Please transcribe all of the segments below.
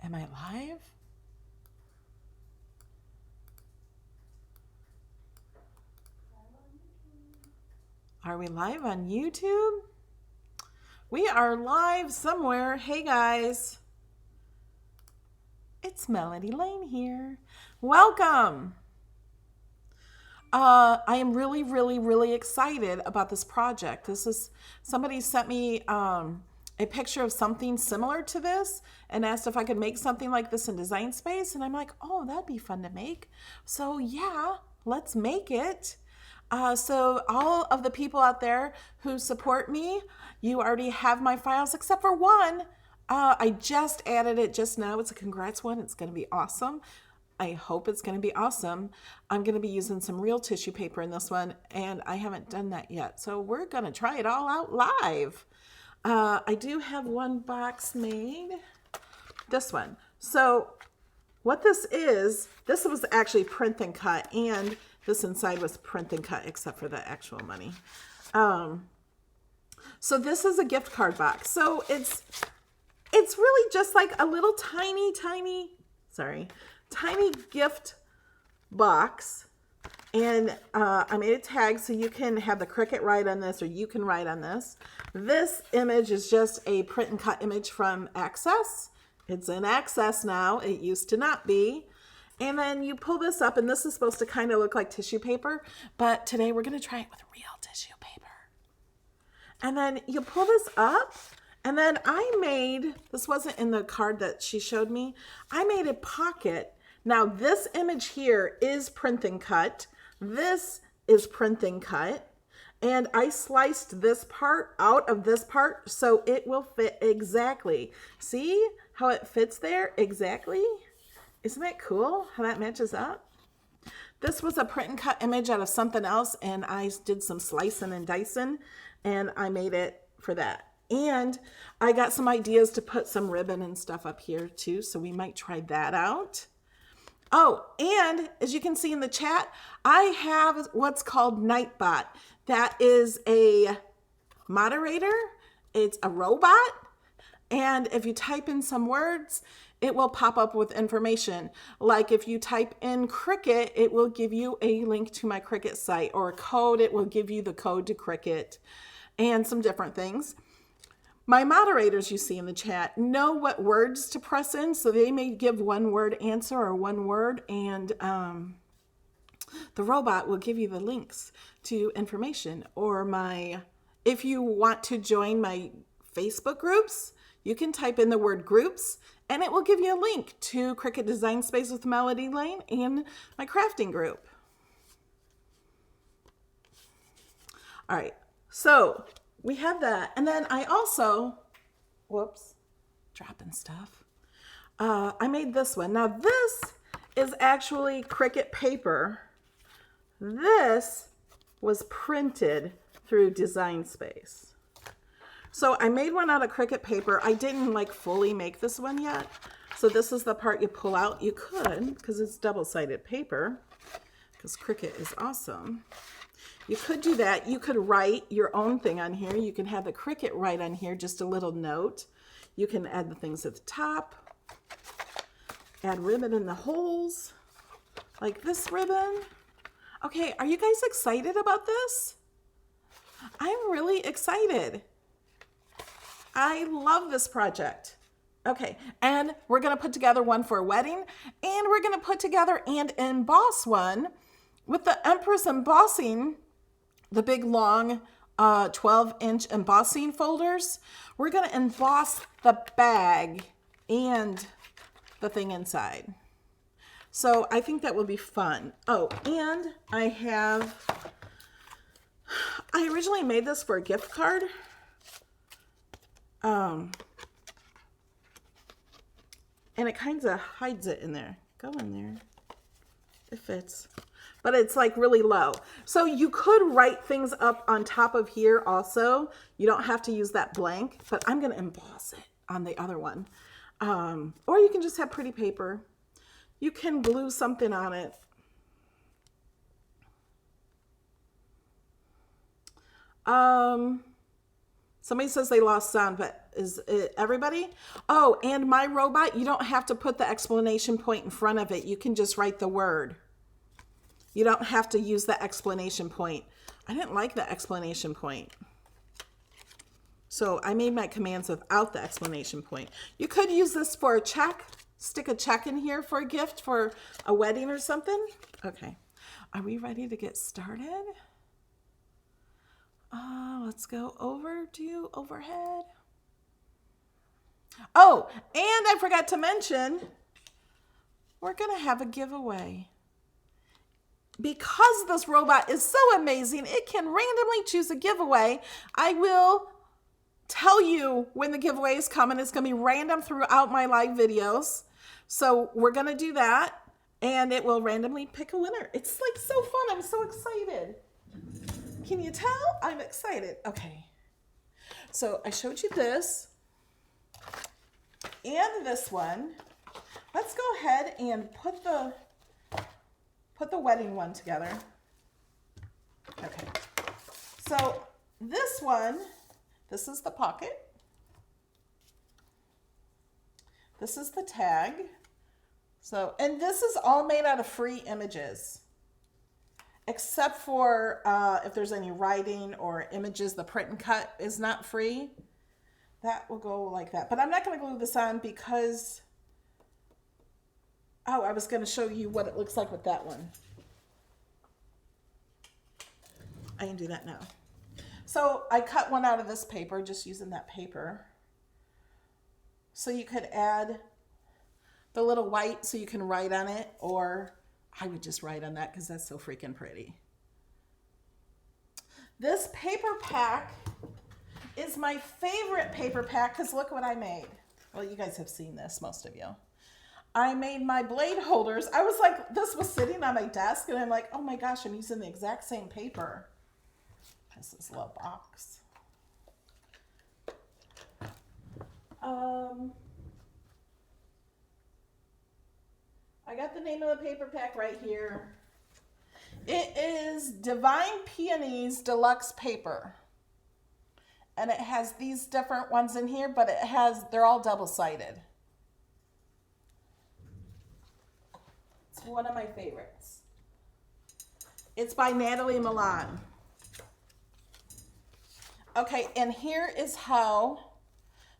Am I live? Are we live on YouTube? We are live somewhere. Hey guys, it's Melody Lane here. Welcome. I am really excited about this project. Somebody sent me a picture of something similar to this and asked if I could make something like this in Design Space. And I'm like, oh, that'd be fun to make. So yeah, let's make it. So all of the people out there who support me, you already have my files except for one. I just added it just now. It's a congrats one. It's going to be awesome. I hope it's going to be awesome. I'm going to be using some real tissue paper in this one, and I haven't done that yet. So we're going to try it all out live. I do have one box made. This one. So what this was actually print and cut, and this inside was print and cut except for the actual money. So this is a gift card box. So it's really just like a little tiny gift box. And I made a tag so you can have the Cricut write on this, or you can write on this. This image is just a print and cut image from Access. It's in Access now. It used to not be. And then you pull this up, and this is supposed to kind of look like tissue paper, but today we're going to try it with real tissue paper. And then you pull this up, and then this wasn't in the card that she showed me, I made a pocket. Now this image here is print and cut. This is print and cut. And I sliced this part out of this part so it will fit exactly. See how it fits there exactly? Isn't that cool how that matches up? This was a print and cut image out of something else, and I did some slicing and dicing, and I made it for that. And I got some ideas to put some ribbon and stuff up here too, so we might try that out. Oh, and as you can see in the chat, I have what's called Nightbot. That is a moderator. It's a robot. And if you type in some words, it will pop up with information. Like if you type in Cricut, it will give you a link to my Cricut site, or a code, it will give you the code to Cricut, and some different things. My moderators you see in the chat know what words to press in, so they may give one word answer or one word, and the robot will give you the links to information. Or if you want to join my Facebook groups, you can type in the word groups, and it will give you a link to Cricut Design Space with Melody Lane and my crafting group. All right, so we have that. And then I also, dropping stuff. I made this one. Now this is actually Cricut paper. This was printed through Design Space. So I made one out of Cricut paper. I didn't fully make this one yet. So this is the part you pull out. You could, because it's double-sided paper, because Cricut is awesome. You could do that. You could write your own thing on here. You can have the Cricut write on here, just a little note. You can add the things at the top. Add ribbon in the holes, like this ribbon. Okay, are you guys excited about this? I'm really excited. I love this project. Okay, and we're gonna put together one for a wedding, and we're gonna put together and emboss one with the Empress embossing, the big long 12-inch embossing folders. We're gonna emboss the bag and the thing inside. So I think that will be fun. Oh, and I originally made this for a gift card. And it kind of hides it in there. Go in there. It fits. But it's really low. So you could write things up on top of here also. You don't have to use that blank, but I'm going to emboss it on the other one. Or you can just have pretty paper. You can glue something on it. Somebody says they lost sound, but is it everybody? Oh, and my robot, you don't have to put the exclamation point in front of it. You can just write the word. You don't have to use the exclamation point. I didn't like the exclamation point. So I made my commands without the exclamation point. You could use this for a check. Stick a check in here for a gift for a wedding or something. Okay. Are we ready to get started? Let's go over to overhead. Oh, and I forgot to mention, we're going to have a giveaway. Because this robot is so amazing, it can randomly choose a giveaway. I will tell you when the giveaway is coming. It's going to be random throughout my live videos. So we're going to do that, and it will randomly pick a winner. It's like so fun. I'm so excited. Can you tell? I'm excited. Okay. So I showed you this and this one. Let's go ahead and put the wedding one together. Okay. So this one, this is the pocket. This is the tag. So, and this is all made out of free images. Except for if there's any writing or images, the print and cut is not free. That will go like that. But I'm not going to glue this on because, oh, I was going to show you what it looks like with that one. I can do that now. So I cut one out of this paper, just using that paper. So you could add the little white so you can write on it, or I would just write on that because that's so freaking pretty. This paper pack is my favorite paper pack because look what I made. Well, you guys have seen this, most of you. I made my blade holders. I was like, this was sitting on my desk and I'm like, oh my gosh, I'm using the exact same paper. This is a little box. I got the name of the paper pack right here. It is Divine Peonies Deluxe Paper. And it has these different ones in here, but they're all double-sided. It's one of my favorites. It's by Natalie Milan. Okay, and here is how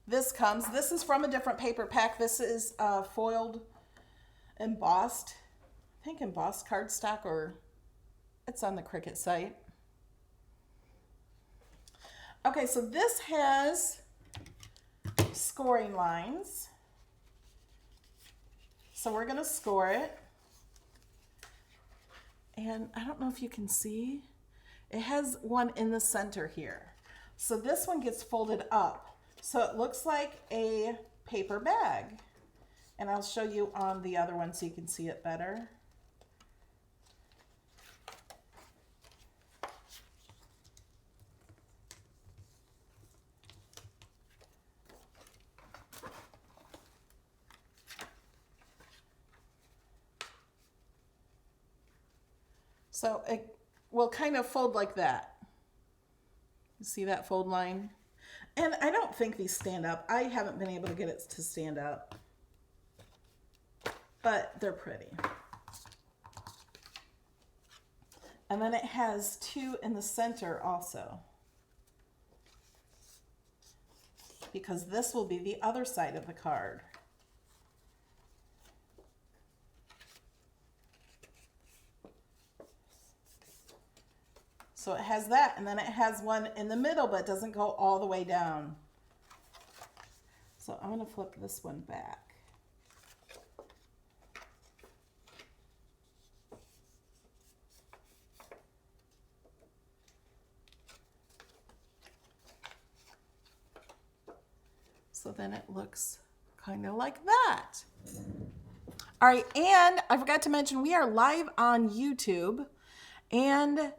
this comes. This is from a different paper pack. This is foiled embossed, I think embossed cardstock, or it's on the Cricut site. Okay, so this has scoring lines. So we're going to score it. And I don't know if you can see, it has one in the center here. So this one gets folded up. So it looks like a paper bag. And I'll show you on the other one so you can see it better. So it will kind of fold like that. You see that fold line? And I don't think these stand up. I haven't been able to get it to stand up. But they're pretty. And then it has two in the center also. Because this will be the other side of the card. So it has that, and then it has one in the middle, but it doesn't go all the way down. So I'm going to flip this one back. So then it looks kind of like that. All right, and I forgot to mention we are live on YouTube and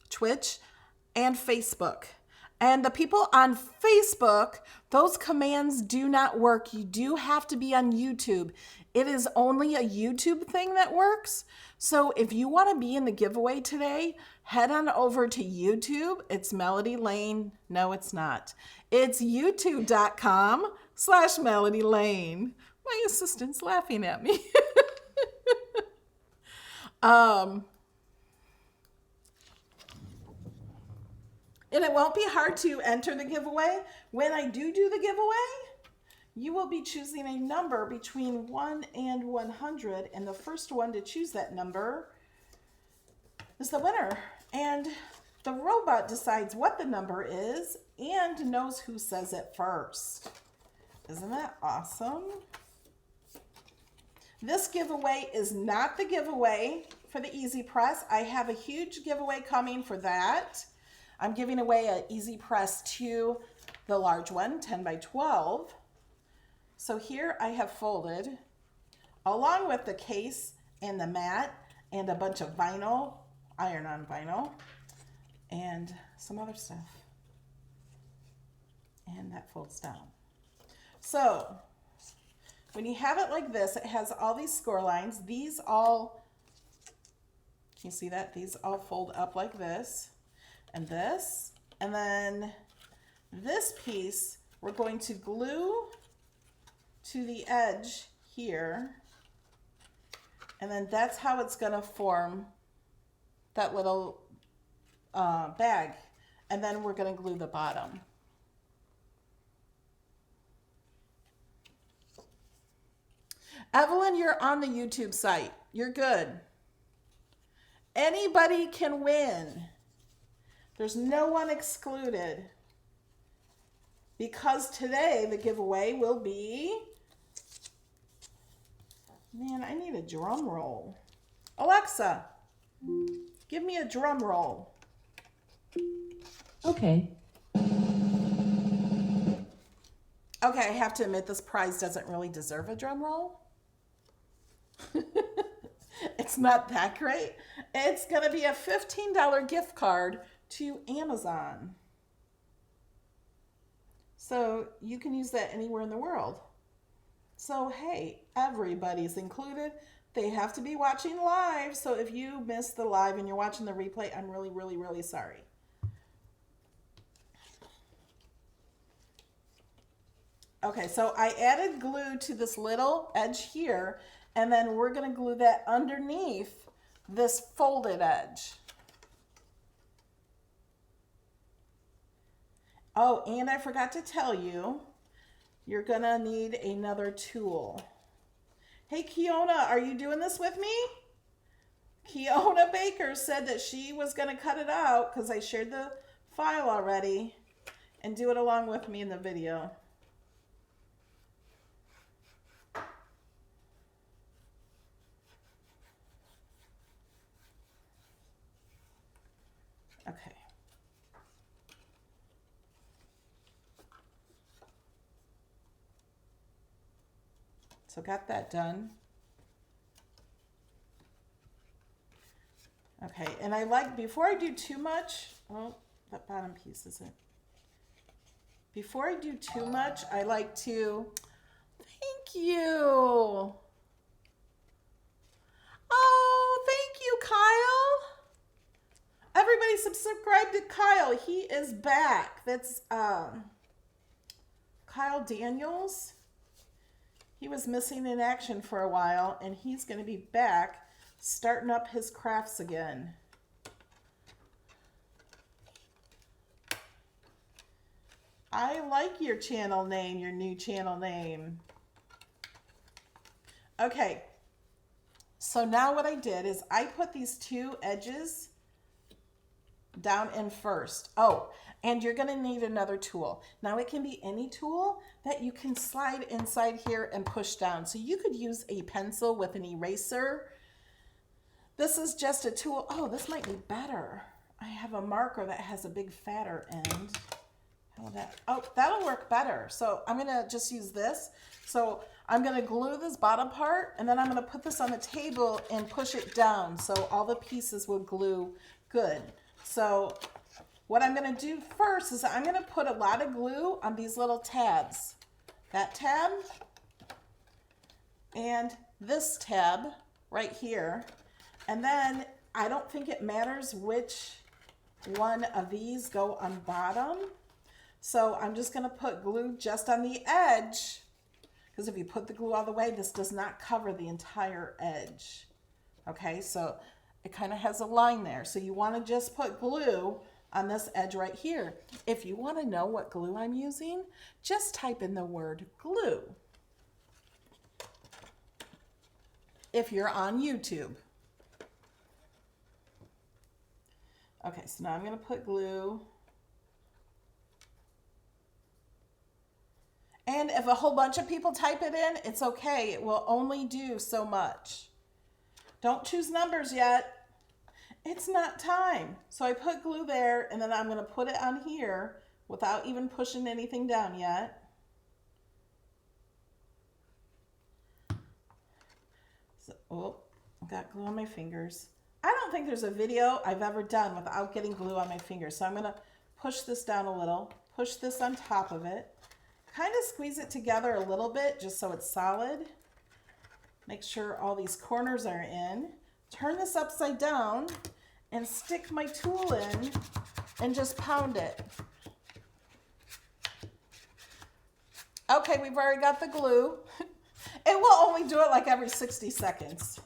Twitch and Facebook. And the people on Facebook, those commands do not work. You do have to be on YouTube. It is only a YouTube thing that works. So if you want to be in the giveaway today, head on over to YouTube. It's Melody Lane. No, it's not. It's youtube.com/Melody Lane. My assistant's laughing at me. And it won't be hard to enter the giveaway. When I do the giveaway, you will be choosing a number between 1 and 100, and the first one to choose that number is the winner. And the robot decides what the number is and knows who says it first. Isn't that awesome? This giveaway is not the giveaway for the Easy Press. I have a huge giveaway coming for that. I'm giving away an Easy Press 2, the large one, 10 by 12. So here I have folded, along with the case and the mat and a bunch of vinyl, iron-on vinyl, and some other stuff. And that folds down. So when you have it like this, it has all these score lines. These all, can you see that? These all fold up like this. And this, and then this piece we're going to glue to the edge here, and then that's how it's going to form that little bag, and then we're going to glue the bottom. Evelyn, you're on the YouTube site. You're good. Anybody can win. There's no one excluded, because today the giveaway will be, man, I need a drum roll. Alexa, give me a drum roll. Okay. Okay, I have to admit this prize doesn't really deserve a drum roll. It's not that great. It's going to be a $15 gift card to Amazon. So you can use that anywhere in the world. So hey, everybody's included. They have to be watching live. So if you missed the live and you're watching the replay, I'm really, really, really sorry. Okay, so I added glue to this little edge here, and then we're going to glue that underneath this folded edge. Oh, and I forgot to tell you, you're going to need another tool. Hey, Kiona, are you doing this with me? Kiona Baker said that she was going to cut it out because I shared the file already, and do it along with me in the video. Okay. So got that done. Okay, and I like, before I do too much, oh, that bottom piece isn't. Before I do too much, I like to, thank you. Oh, thank you, Kyle. Everybody subscribe to Kyle. He is back. That's Kyle Daniels. He was missing in action for a while, and he's going to be back starting up his crafts again. I like your channel name, your new channel name. Okay, so now what I did is I put these two edges down in first. Oh, and you're going to need another tool. Now it can be any tool that you can slide inside here and push down. So you could use a pencil with an eraser. This is just a tool. Oh, this might be better. I have a marker that has a big fatter end. How will that? Oh, that'll work better. So I'm going to just use this. So I'm going to glue this bottom part, and then I'm going to put this on the table and push it down so all the pieces will glue good. So what I'm going to do first is I'm going to put a lot of glue on these little tabs. That tab and this tab right here. And then I don't think it matters which one of these go on bottom. So I'm just going to put glue just on the edge, because if you put the glue all the way, this does not cover the entire edge. Okay, so it kind of has a line there. So you want to just put glue on this edge right here. If you want to know what glue I'm using, just type in the word glue. If you're on YouTube. Okay, so now I'm going to put glue. And if a whole bunch of people type it in, it's okay. It will only do so much. Don't choose numbers yet. It's not time. So I put glue there, and then I'm going to put it on here without even pushing anything down yet. So, oh, I got glue on my fingers. I don't think there's a video I've ever done without getting glue on my fingers. So I'm going to push this down a little, push this on top of it, kind of squeeze it together a little bit just so it's solid. Make sure all these corners are in. Turn this upside down and stick my tool in and just pound it. Okay, we've already got the glue. It will only do it like every 60 seconds.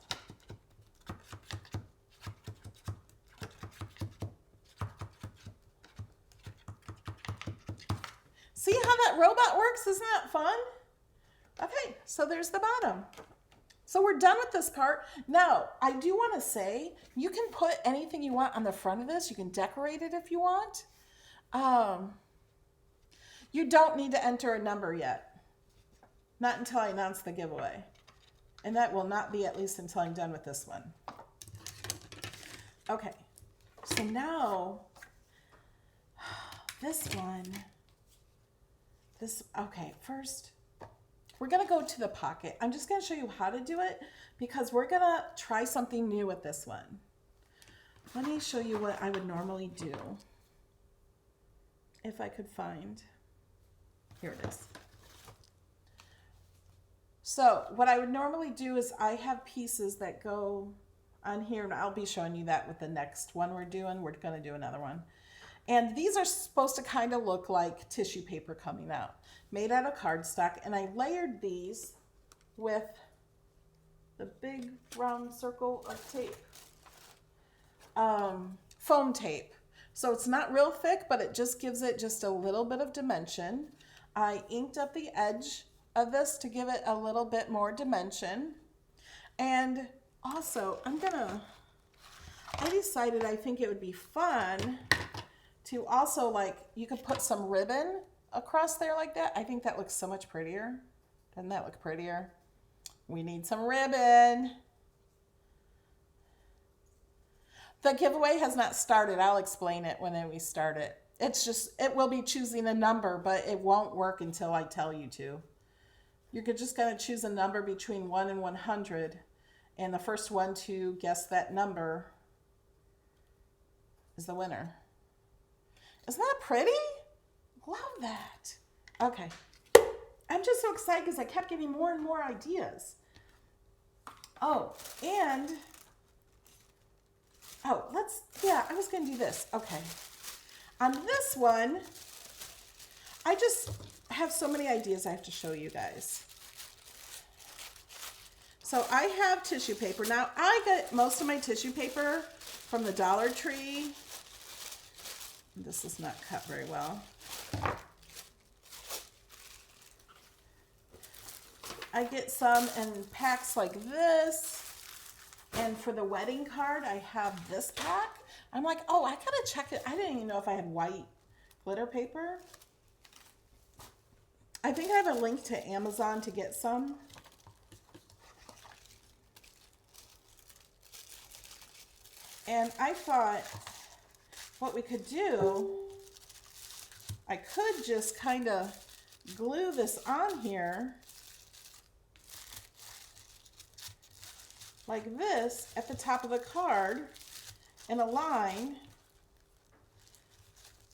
See how that robot works? Isn't that fun? Okay, so there's the bottom. So we're done with this part. Now, I do want to say, you can put anything you want on the front of this. You can decorate it if you want. You don't need to enter a number yet. Not until I announce the giveaway. And that will not be at least until I'm done with this one. Okay, so now, this one. Okay, first, we're going to go to the pocket. I'm just going to show you how to do it because we're going to try something new with this one. Let me show you what I would normally do if I could find. Here it is. So what I would normally do is I have pieces that go on here, and I'll be showing you that with the next one we're doing. We're going to do another one. And these are supposed to kind of look like tissue paper coming out, made out of cardstock. And I layered these with the big round circle of tape, foam tape. So it's not real thick, but it just gives it just a little bit of dimension. I inked up the edge of this to give it a little bit more dimension. And also, I decided I think it would be fun to also, like, you could put some ribbon across there like that. I think that looks so much prettier. Doesn't that look prettier? We need some ribbon. The giveaway has not started. I'll explain it when we start it. It's just, it will be choosing a number, but it won't work until I tell you to. You're just going to choose a number between 1 and 100. And the first one to guess that number is the winner. Isn't that pretty? Love that. Okay. I'm just so excited because I kept getting more and more ideas. Oh, and, I was going to do this. Okay. On this one, I just have so many ideas I have to show you guys. So I have tissue paper. Now, I get most of my tissue paper from the Dollar Tree. This is not cut very well. I get some in packs like this. And for the wedding card, I have this pack. I'm like, oh, I gotta check it. I didn't even know if I had white glitter paper. I think I have a link to Amazon to get some. And I thought what we could do, I could just kind of glue this on here like this at the top of the card in a line,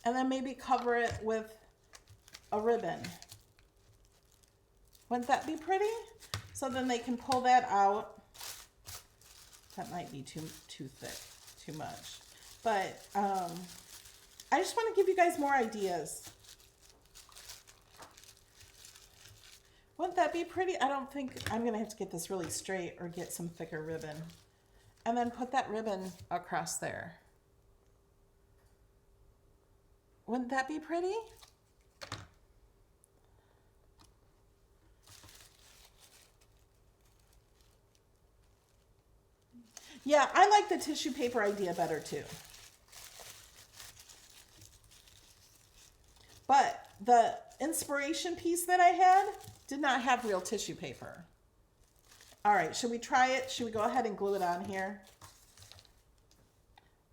and then maybe cover it with a ribbon. Wouldn't that be pretty? So then they can pull that out. That might be too thick. too much. But I just want to give you guys more ideas. Wouldn't that be pretty? I don't think I'm going to have to get this really straight or get some thicker ribbon. And then put that ribbon across there. Wouldn't that be pretty? Yeah, I like the tissue paper idea better too. But the inspiration piece that I had did not have real tissue paper. All right, should we try it? Should we go ahead and glue it on here?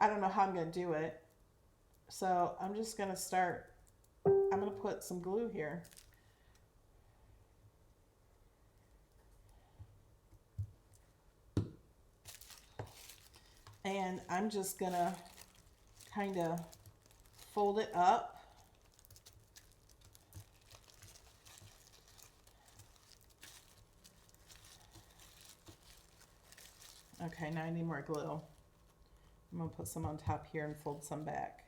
I don't know how I'm going to do it. So I'm just going to start. I'm going to put some glue here. And I'm just going to kind of fold it up. Okay, now I need more glue. I'm going to put some on top here and fold some back.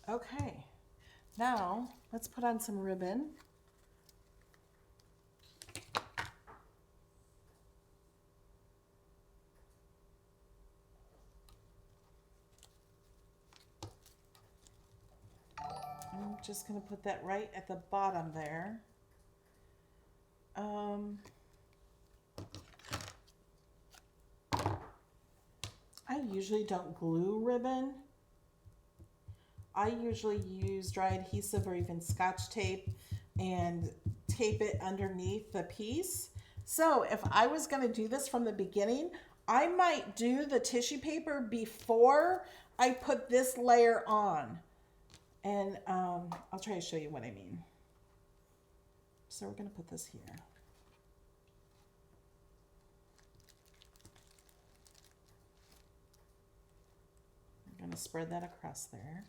Okay, now let's put on some ribbon. I'm just going to put that right at the bottom there. I usually don't glue ribbon. I usually use dry adhesive or even Scotch tape and tape it underneath the piece. So if I was going to do this from the beginning, I might do the tissue paper before I put this layer on. And I'll try to show you what I mean. So we're going to put this here. I'm going to spread that across there.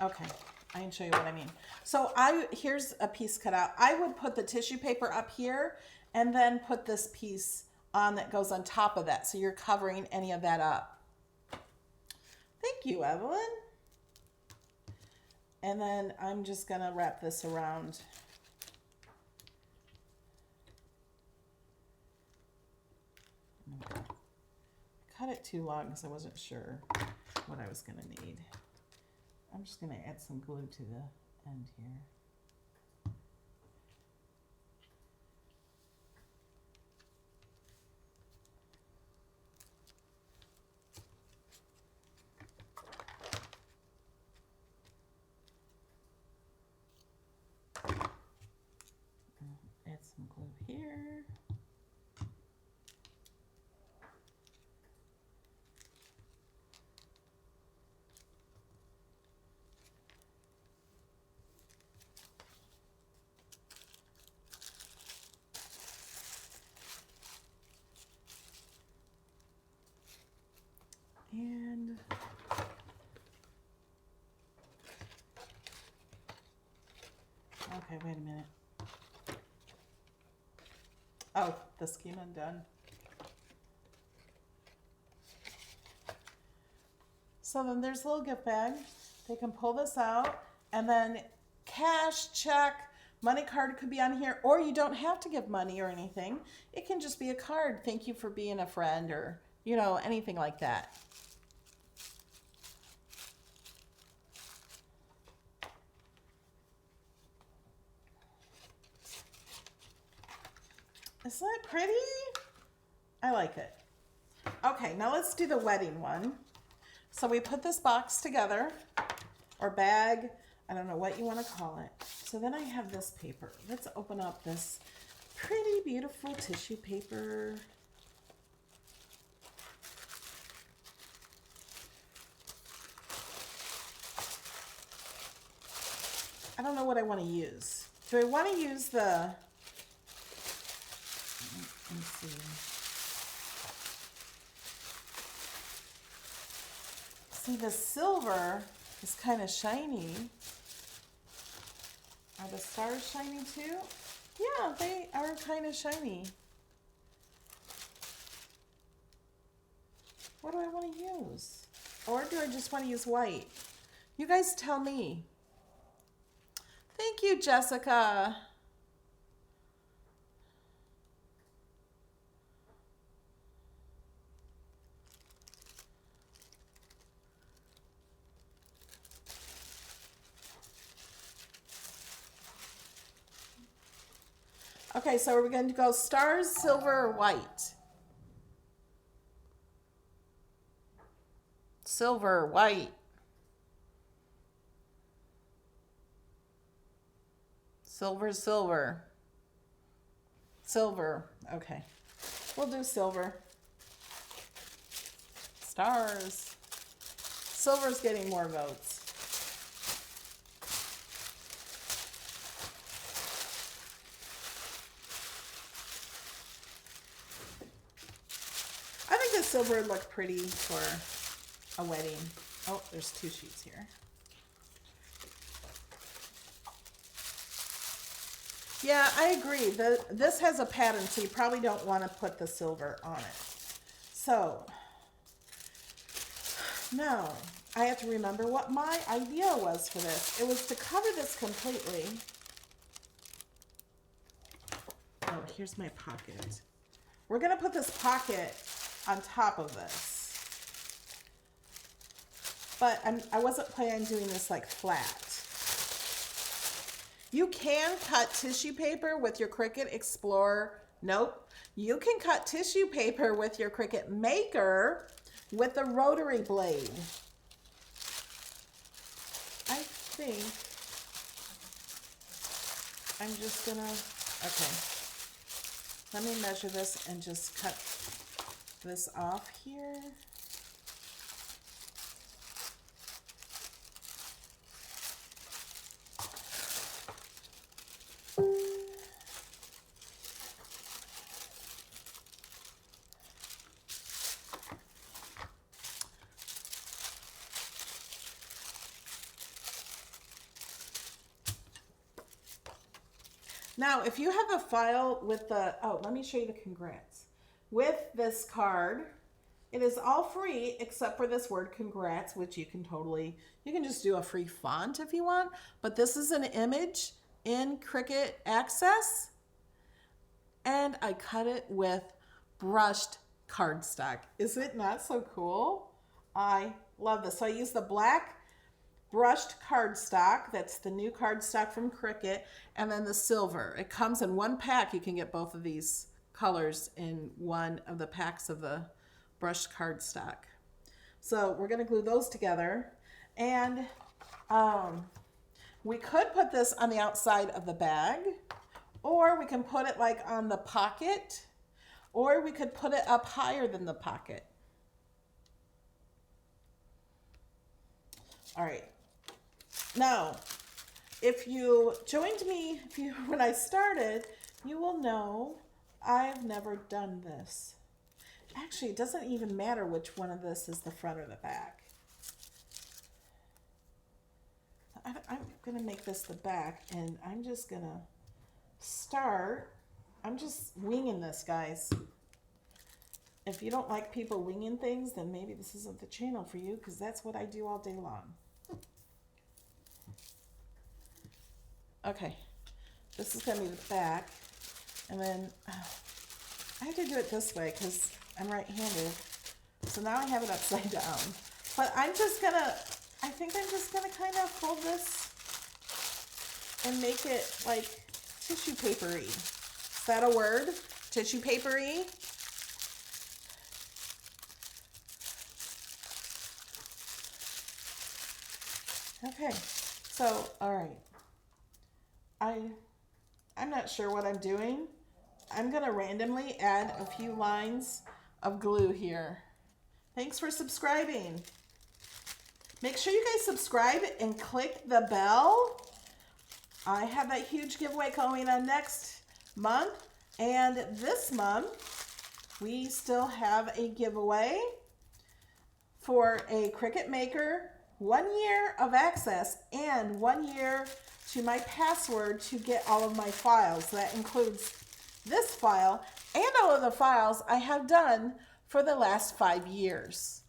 Okay, I can show you what I mean. So here's a piece cut out. I would put the tissue paper up here and then put this piece on that goes on top of that. So you're covering any of that up. Thank you, Evelyn. And then I'm just gonna wrap this around. I cut it too long because I wasn't sure what I was gonna need. I'm just going to add some glue to the end here. Add some glue here. And okay, wait a minute. Oh, the scheme undone. So then there's a little gift bag. They can pull this out, and then cash, check, money card could be on here, or you don't have to give money or anything. It can just be a card. Thank you for being a friend, or, you know, anything like that. Isn't that pretty? I like it. Okay, now let's do the wedding one. So we put this box together. or bag. I don't know what you want to call it. So then I have this paper. Let's open up this pretty beautiful tissue paper. I don't know what I want to use. Do I want to use the, let me see. See, the silver is kind of shiny. Are the stars shiny too? Yeah, they are kind of shiny. What do I want to use? Or do I just want to use white? You guys tell me. Thank you, Jessica. Okay, so we're going to go stars, silver, or white. Silver, white. Silver, silver. Silver. Okay. We'll do silver. Stars. Silver's getting more votes. I think the silver would look pretty for a wedding. Oh, there's 2 sheets here. Yeah, I agree. This has a pattern, so you probably don't want to put the silver on it. So, now, I have to remember what my idea was for this. It was to cover this completely. Oh, here's my pocket. We're going to put this pocket on top of this. But I wasn't planning on doing this like flat. You can cut tissue paper with your Cricut Explorer. Nope. You can cut tissue paper with your Cricut Maker with a rotary blade. I think I'm just gonna, okay. Let me measure this and just cut this off here. Now, if you have a file with the, oh, let me show you the congrats. With this card, it is all free except for this word congrats, which you can totally, you can just do a free font if you want. But this is an image in Cricut Access. And I cut it with brushed cardstock. Is it not so cool? I love this. So I use the black brushed cardstock. That's the new cardstock from Cricut. And then the silver. It comes in one pack. You can get both of these colors in one of the packs of the brushed cardstock. So we're going to glue those together. And we could put this on the outside of the bag, or we can put it like on the pocket, or we could put it up higher than the pocket. All right. Now, if you joined me when I started, you will know I've never done this. Actually, it doesn't even matter which one of this is the front or the back. I'm going to make this the back, and I'm just going to start. I'm just winging this, guys. If you don't like people winging things, then maybe this isn't the channel for you, because that's what I do all day long. Okay, this is going to be the back, and then I have to do it this way because I'm right-handed, so now I have it upside down. But I think I'm just going to kind of fold this and make it like tissue papery. Is that a word? Tissue papery? Okay, so, all right. I'm not sure what I'm doing. I'm going to randomly add a few lines of glue here. Thanks for subscribing. Make sure you guys subscribe and click the bell. I have that huge giveaway going on next month. And this month, we still have a giveaway for a Cricut Maker, 1 year of access, and 1 year to my password to get all of my files. That includes this file and all of the files I have done for the last 5 years.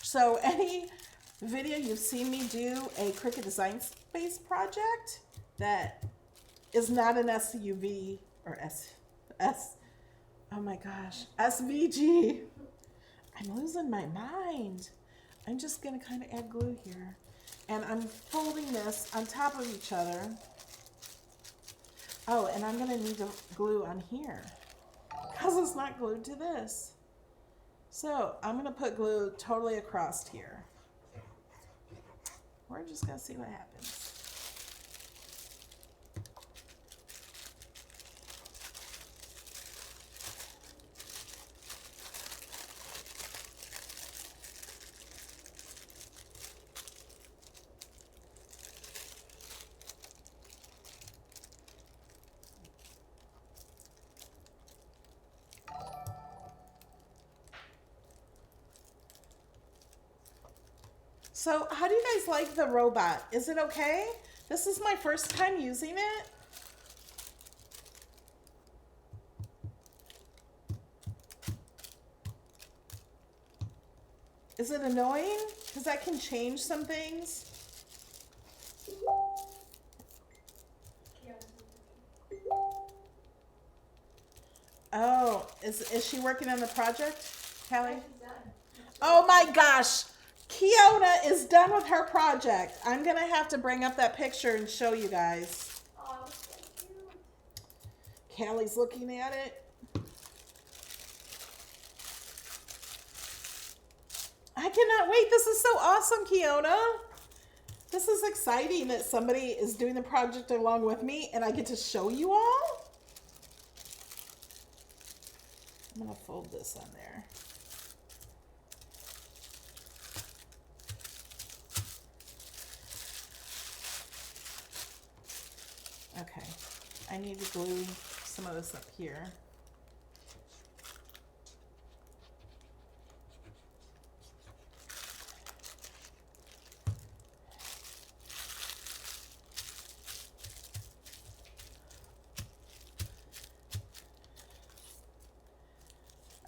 So any video you've seen me do a Cricut Design Space project that is not an SUV or oh my gosh, SVG. I'm losing my mind. I'm just gonna kind of add glue here. And I'm folding this on top of each other. Oh, and I'm gonna need to glue on here because it's not glued to this. So I'm gonna put glue totally across here. We're just gonna see what happens. So how do you guys like the robot? Is it okay? This is my first time using it. Is it annoying? Because I can change some things. Oh, is she working on the project, Callie? Oh my gosh! Kiona is done with her project. I'm going to have to bring up that picture and show you guys. Oh, that's so cute. Callie's looking at it. I cannot wait. This is so awesome, Kiona. This is exciting that somebody is doing the project along with me and I get to show you all. I'm going to fold this on there. Okay, I need to glue some of this up here.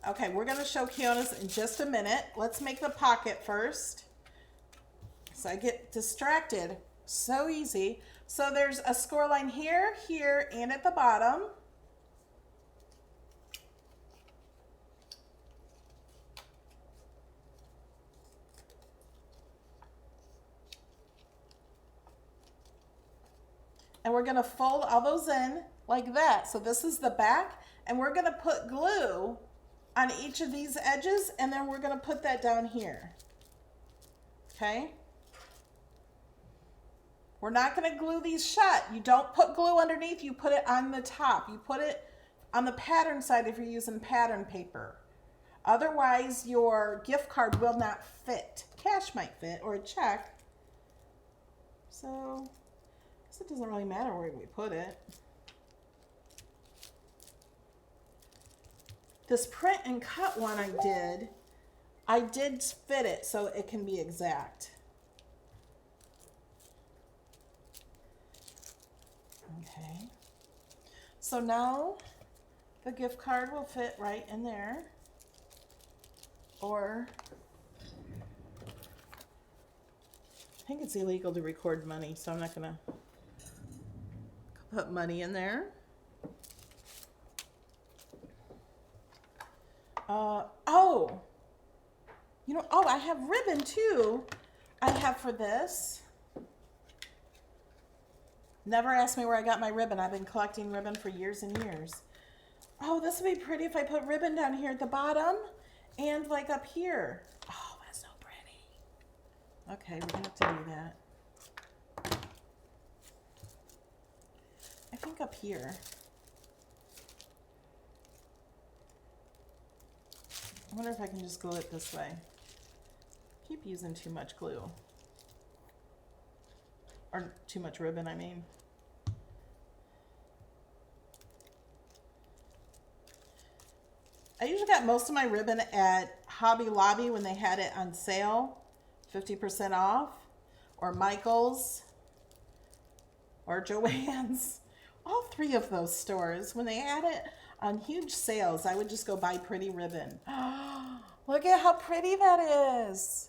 Okay, we're going to show Kiona's in just a minute. Let's make the pocket first. So I get distracted so easy. So there's a score line here, here, and at the bottom. And we're going to fold all those in like that. So this is the back, and we're going to put glue on each of these edges, and then we're going to put that down here. Okay? We're not going to glue these shut. You don't put glue underneath, you put it on the top. You put it on the pattern side if you're using pattern paper. Otherwise, your gift card will not fit. Cash might fit, or a check. So, I guess it doesn't really matter where we put it. This print and cut one I did fit it so it can be exact. Okay, so now the gift card will fit right in there, or I think it's illegal to record money, so I'm not gonna put money in there. Oh, you know, oh, I have ribbon too. I have for this. Never ask me where I got my ribbon. I've been collecting ribbon for years and years. Oh, this would be pretty if I put ribbon down here at the bottom and like up here. Oh, that's so pretty. Okay, we're gonna have to do that. I think up here. I wonder if I can just glue it this way. Keep using too much glue. Or too much ribbon, I mean. I usually got most of my ribbon at Hobby Lobby when they had it on sale, 50% off, or Michael's, or Joann's. All three of those stores, when they had it on huge sales, I would just go buy pretty ribbon. Look at how pretty that is.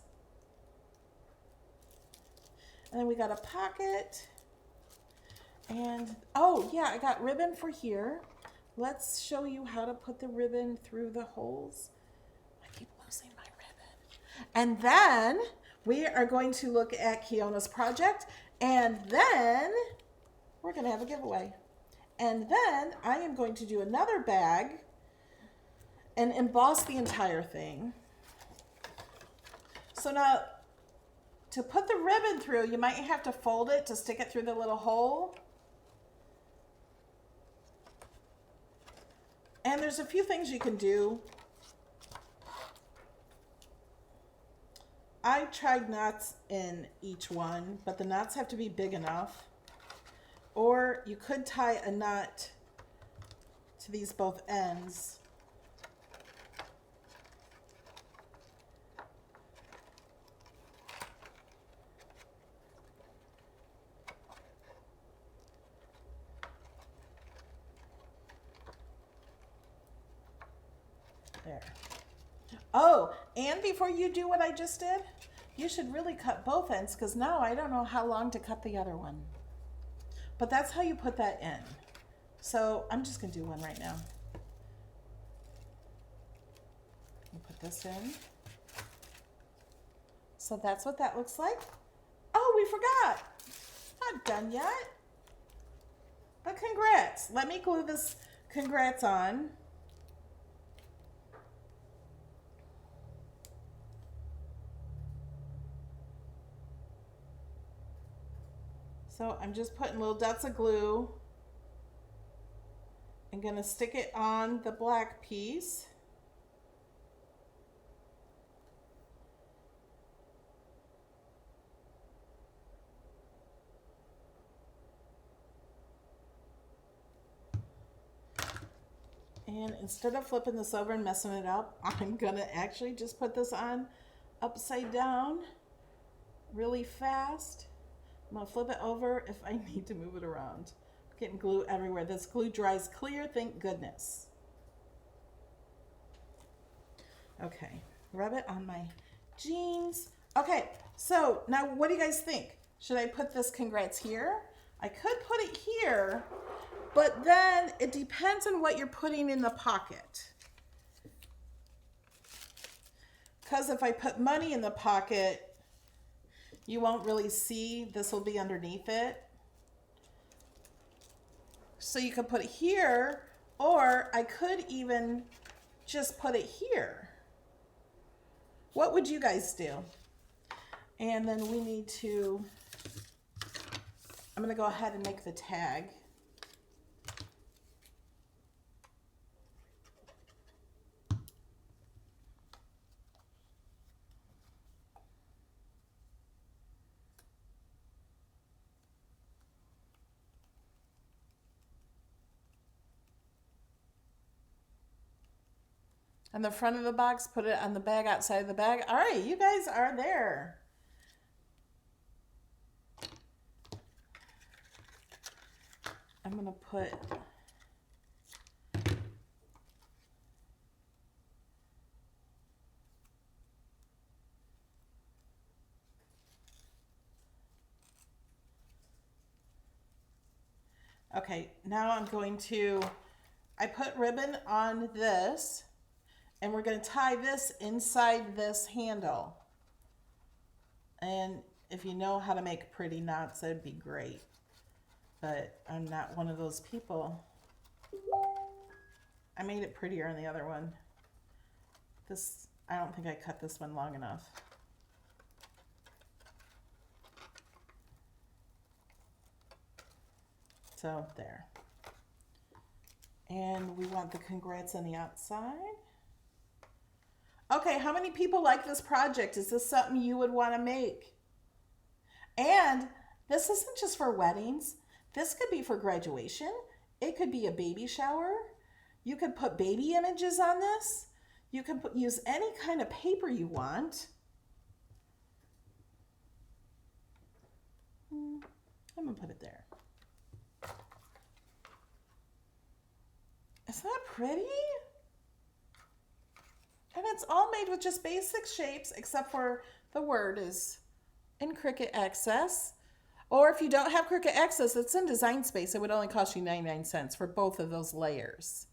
And then we got a pocket. And, oh yeah, I got ribbon for here. Let's show you how to put the ribbon through the holes. I keep losing my ribbon. And then we are going to look at Kiona's project, and then we're going to have a giveaway. And then I am going to do another bag and emboss the entire thing. So now, to put the ribbon through, you might have to fold it to stick it through the little hole. And there's a few things you can do. I tried knots in each one, but the knots have to be big enough. Or you could tie a knot to these both ends. There. Oh, and before you do what I just did, you should really cut both ends, because now I don't know how long to cut the other one. But that's how you put that in. So I'm just going to do one right now. Put this in. So that's what that looks like. Oh, we forgot. Not done yet. But congrats. Let me glue this congrats on. So I'm just putting little dots of glue. I'm going to stick it on the black piece. And instead of flipping this over and messing it up, I'm going to actually just put this on upside down really fast. I'm going to flip it over if I need to move it around. I'm getting glue everywhere. This glue dries clear, thank goodness. Okay, rub it on my jeans. Okay, so now what do you guys think? Should I put this congrats here? I could put it here, but then it depends on what you're putting in the pocket. Because if I put money in the pocket, you won't really see. This will be underneath it. So you could put it here, or I could even just put it here. What would you guys do? And then we need to, I'm going to go ahead and make the tag. On the front of the box, put it on the bag, outside of the bag. All right, you guys are there. I'm going to put okay, now I'm going to, I put ribbon on this, and we're going to tie this inside this handle. And if you know how to make pretty knots, that'd be great. But I'm not one of those people. I made it prettier on the other one. This, I don't think I cut this one long enough. So there. And we want the congrats on the outside. Okay, how many people like this project? Is this something you would want to make? And this isn't just for weddings. This could be for graduation. It could be a baby shower. You could put baby images on this. You can use any kind of paper you want. I'm going to put it there. Isn't that pretty? And it's all made with just basic shapes, except for the word is in Cricut Access. Or if you don't have Cricut Access, it's in Design Space. It would only cost you 99 cents for both of those layers.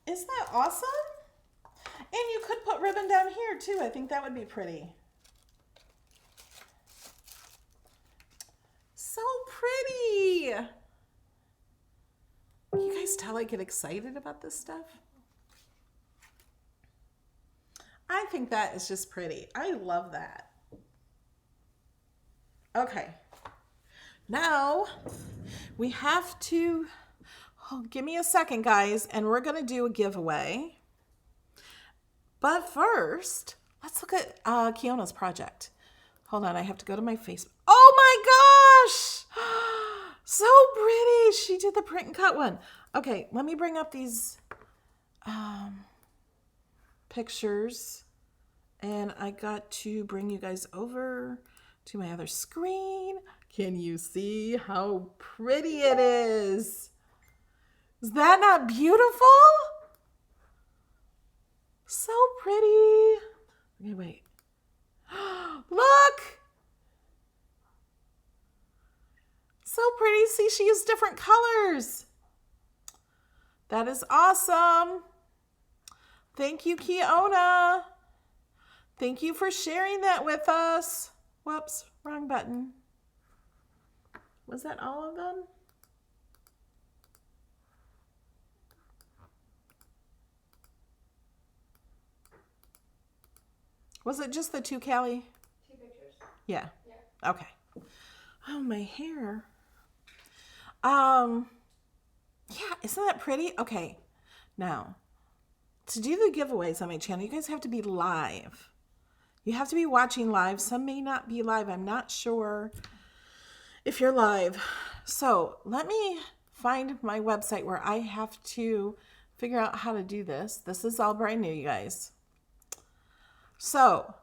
Isn't that awesome? And you could put ribbon down here too. I think that would be pretty. So pretty. You guys tell I get excited about this stuff? I think that is just pretty. I love that. Okay. Now we have to, give me a second, guys, and we're going to do a giveaway. But first, let's look at Kiona's project. Hold on, I have to go to my Facebook. Oh my gosh! So pretty. She did the print and cut one. Okay, let me bring up these pictures. And I got to bring you guys over to my other screen. Can you see how pretty it is? Is that not beautiful? So pretty. Okay, wait. Look! So pretty. See, she used different colors. That is awesome. Thank you, Kiona. Thank you for sharing that with us. Whoops, wrong button. Was that all of them? Was it just the two, Callie? 2 pictures. Yeah. Yeah. Okay. Oh, my hair. Yeah, isn't that pretty? Okay. Now, to do the giveaways on my channel, you guys have to be live. You have to be watching live. Some may not be live. I'm not sure if you're live. So let me find my website where I have to figure out how to do this. This is all brand new, you guys. So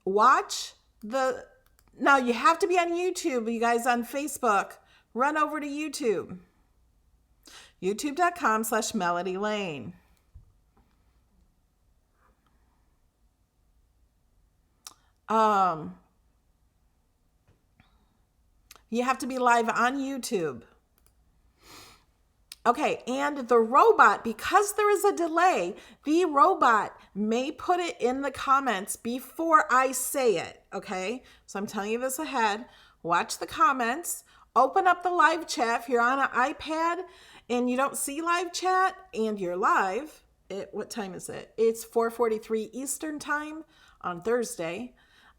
watch the, now you have to be on YouTube, you guys on Facebook. Run over to YouTube. YouTube.com/MelodyLane. You have to be live on YouTube. Okay, and the robot, because there is a delay, the robot may put it in the comments before I say it, okay? So I'm telling you this ahead. Watch the comments. Open up the live chat. If you're on an iPad and you don't see live chat and you're live, what time is it? It's 4:43 Eastern time on Thursday.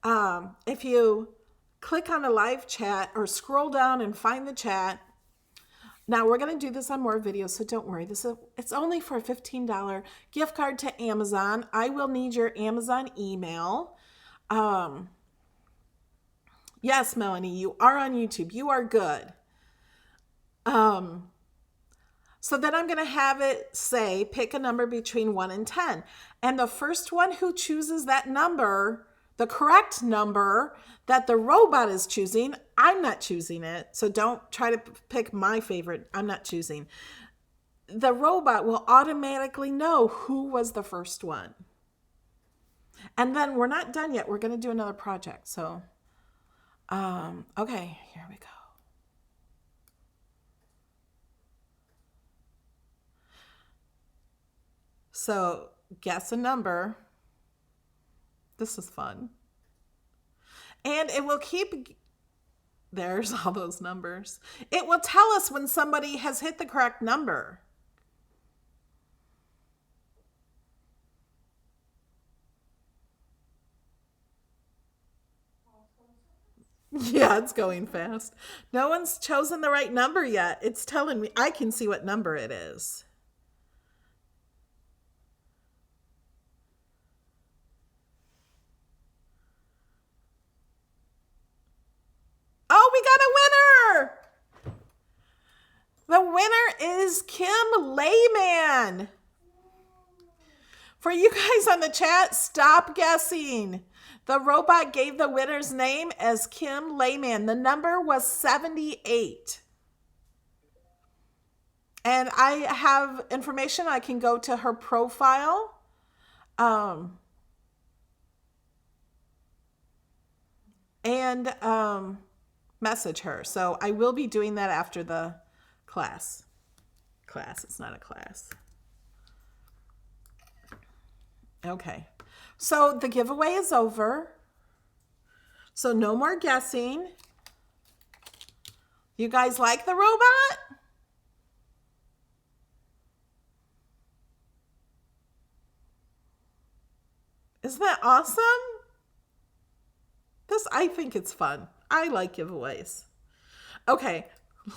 If you click on the live chat or scroll down and find the chat. Now we're going to do this on more videos, so don't worry. It's only for a $15 gift card to Amazon. I will need your Amazon email. Yes, Melanie, you are on YouTube. You are good. So then I'm going to have it say, pick a number between 1 and 10. And the first one who chooses that number, the correct number that the robot is choosing, I'm not choosing it. So don't try to pick my favorite. I'm not choosing. The robot will automatically know who was the first one. And then we're not done yet. We're going to do another project. So, okay, here we go. So guess a number. This is fun. And it will keep, there's all those numbers. It will tell us when somebody has hit the correct number. Yeah, it's going fast. No one's chosen the right number yet. It's telling me I can see what number it is. Oh, we got a winner! The winner is Kim Layman. For you guys on the chat, stop guessing. The robot gave the winner's name as Kim Layman. The number was 78. And I have information. I can go to her profile. And message her. So I will be doing that after the class. It's not a class. Okay. So the giveaway is over. So no more guessing. You guys like the robot? Isn't that awesome? I think it's fun. I like giveaways. Okay,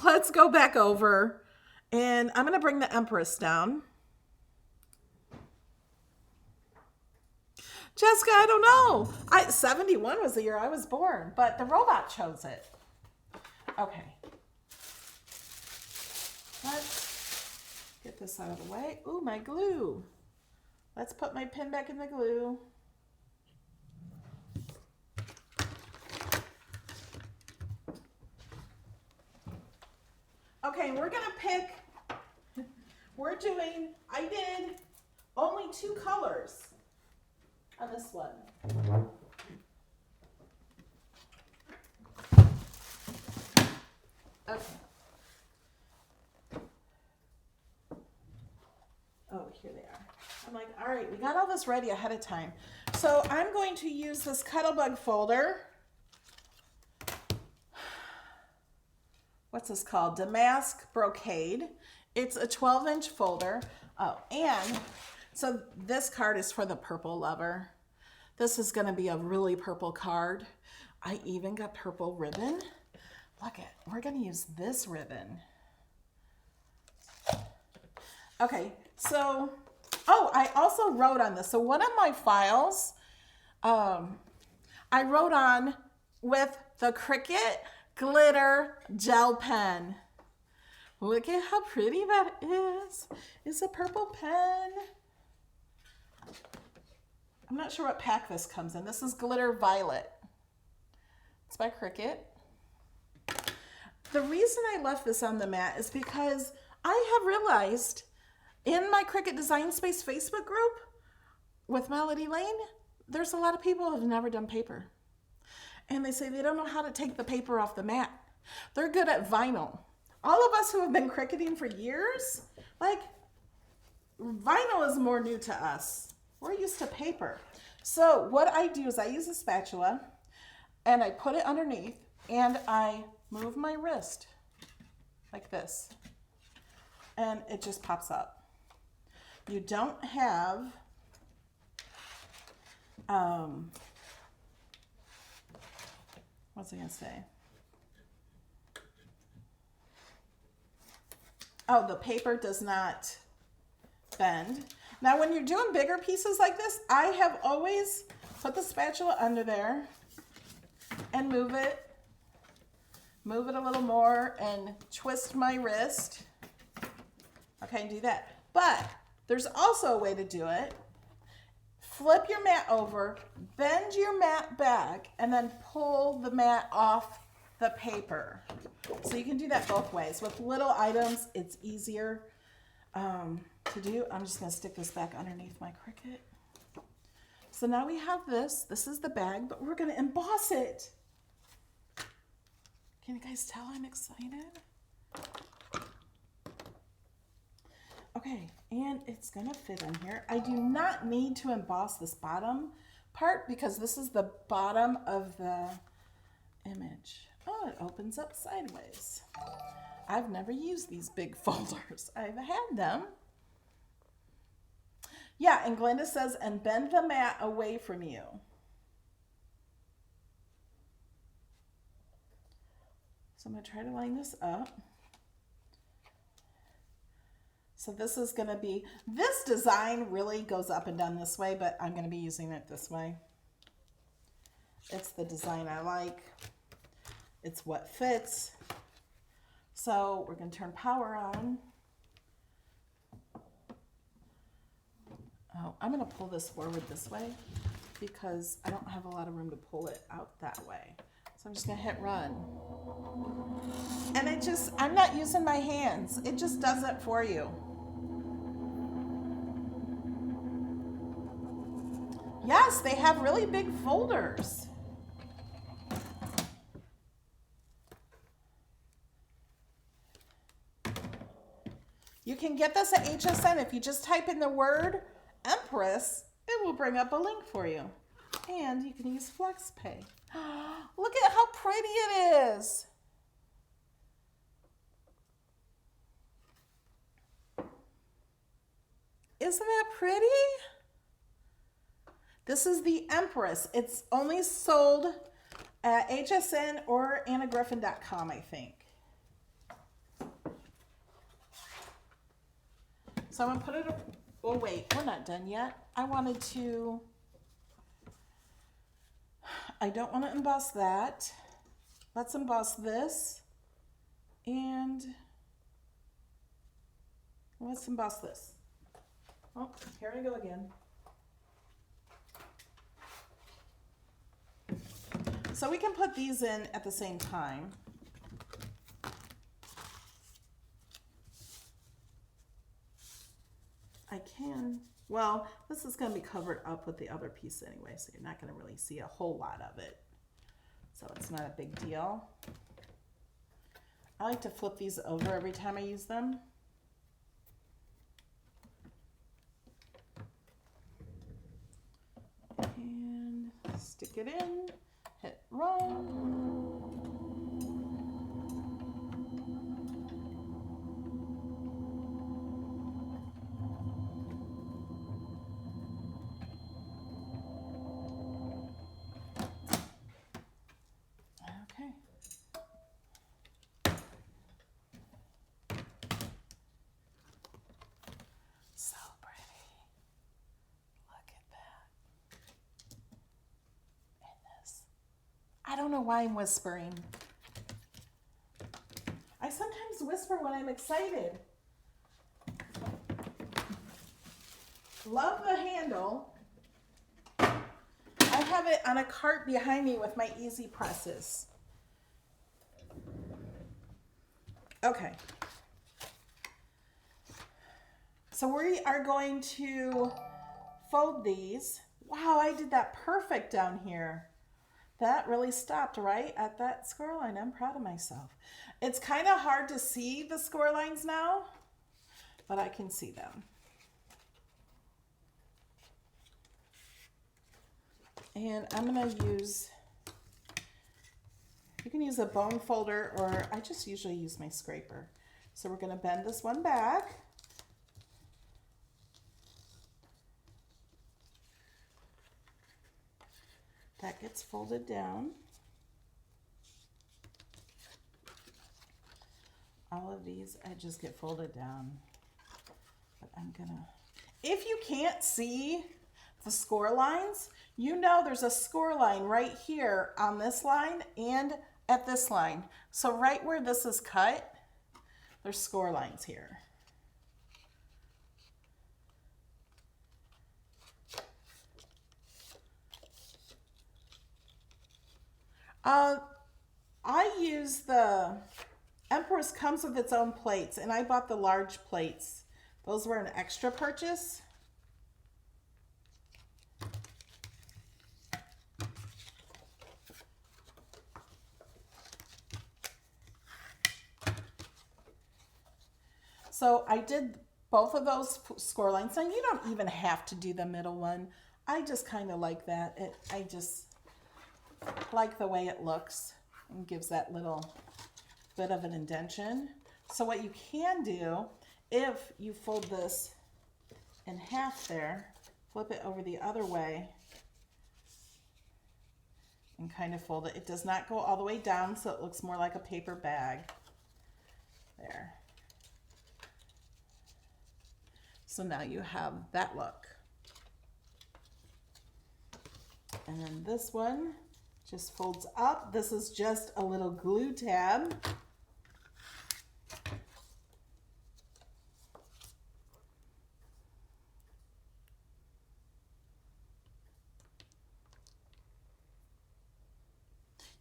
let's go back over. And I'm going to bring the Empress down. Jessica, I don't know. 71 was the year I was born, but the robot chose it. Okay. Let's get this out of the way. Ooh, my glue. Let's put my pen back in the glue. Okay, we're going to pick, I did only 2 colors on this one. Okay. Oh, here they are. I'm like, all right, we got all this ready ahead of time. So I'm going to use this Cuttlebug folder. What's this called? Damask Brocade. It's a 12-inch folder. Oh, and so this card is for the purple lover. This is going to be a really purple card. I even got purple ribbon. Look at, we're going to use this ribbon. Okay, so, oh, I also wrote on this. So one of my files, I wrote on with the Cricut Glitter Gel Pen. Look at how pretty that is. It's a purple pen. I'm not sure what pack this comes in. This is Glitter Violet. It's by Cricut. The reason I left this on the mat is because I have realized in my Cricut Design Space Facebook group with Melody Lane, there's a lot of people who have never done paper. And they say they don't know how to take the paper off the mat. They're good at vinyl. All of us who have been cricketing for years, like, vinyl is more new to us. We're used to paper. So what I do is I use a spatula and I put it underneath and I move my wrist like this. And it just pops up. You don't have what's I gonna say? Oh, the paper does not bend. Now, when you're doing bigger pieces like this, I have always put the spatula under there and move it a little more and twist my wrist. Okay, do that. But there's also a way to do it. Flip your mat over, bend your mat back, and then pull the mat off the paper. So you can do that both ways. With little items, it's easier to do. I'm just going to stick this back underneath my Cricut. So now we have this. This is the bag, but we're going to emboss it. Can you guys tell I'm excited? Okay, and it's going to fit in here. I do not need to emboss this bottom part because this is the bottom of the image. Oh, it opens up sideways. I've never used these big folders. I've had them. Yeah, and Glenda says, and bend the mat away from you. So I'm going to try to line this up. So this is going to be, this design really goes up and down this way, but I'm going to be using it this way. It's the design I like. It's what fits. So we're going to turn power on. Oh, I'm going to pull this forward this way because I don't have a lot of room to pull it out that way. So I'm just going to hit run. And it just, I'm not using my hands. It just does it for you. Yes, they have really big folders. You can get this at HSN. If you just type in the word Empress, it will bring up a link for you. And you can use FlexPay. Look at how pretty it is. Isn't that pretty? This is the Empress. It's only sold at HSN or annagriffin.com, I think. So I'm going to put it, oh wait, we're not done yet. I wanted to, I don't want to emboss that. Let's emboss this. And let's emboss this. Oh, here I go again. So we can put these in at the same time. I can, well, this is going to be covered up with the other piece anyway, so you're not going to really see a whole lot of it. So it's not a big deal. I like to flip these over every time I use them. And stick it in, hit run. Okay. So pretty. Look at that. And this. I don't know why I'm whispering. I sometimes whisper when I'm excited. Love the handle. I have it on a cart behind me with my easy presses. Okay. So we are going to fold these. Wow, I did that perfect down here. That really stopped right at that score line. I'm proud of myself. It's kind of hard to see the score lines now, but I can see them. And I'm going to use, you can use a bone folder, or I just usually use my scraper. So we're going to bend this one back. That gets folded down. All of these, I just get folded down. But I'm gonna, if you can't see the score lines, you know there's a score line right here on this line and at this line. So right where this is cut, there's score lines here. I use the Empress comes with its own plates, and I bought the large plates. Those were an extra purchase. So I did both of those score lines. Now you don't even have to do the middle one. I just kind of like that. I just like the way it looks and gives that little bit of an indentation. So what you can do, if you fold this in half there, flip it over the other way and kind of fold it. It does not go all the way down, so it looks more like a paper bag. There. So now you have that look. And then this one just folds up. This is just a little glue tab.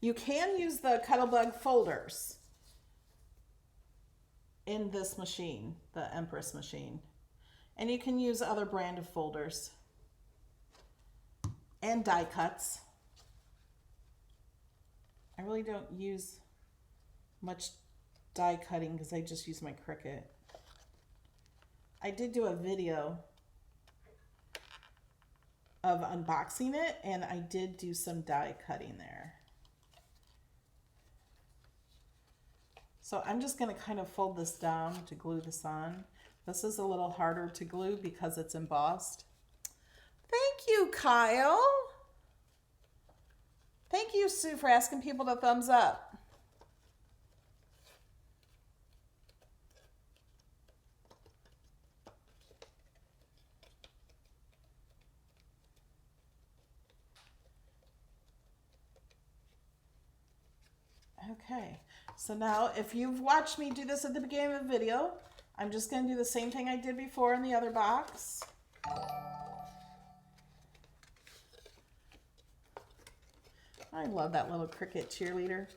You can use the Cuttlebug folders in this machine, the Empress machine. And you can use other brand of folders and die cuts. I really don't use much die cutting because I just use my Cricut. I did do a video of unboxing it, and I did do some die cutting there. So I'm just going to kind of fold this down to glue this on. This is a little harder to glue because it's embossed. Thank you, Kyle. Thank you, Sue, for asking people to thumbs up. Okay, so now if you've watched me do this at the beginning of the video, I'm just going to do the same thing I did before in the other box. I love that little Cricut cheerleader.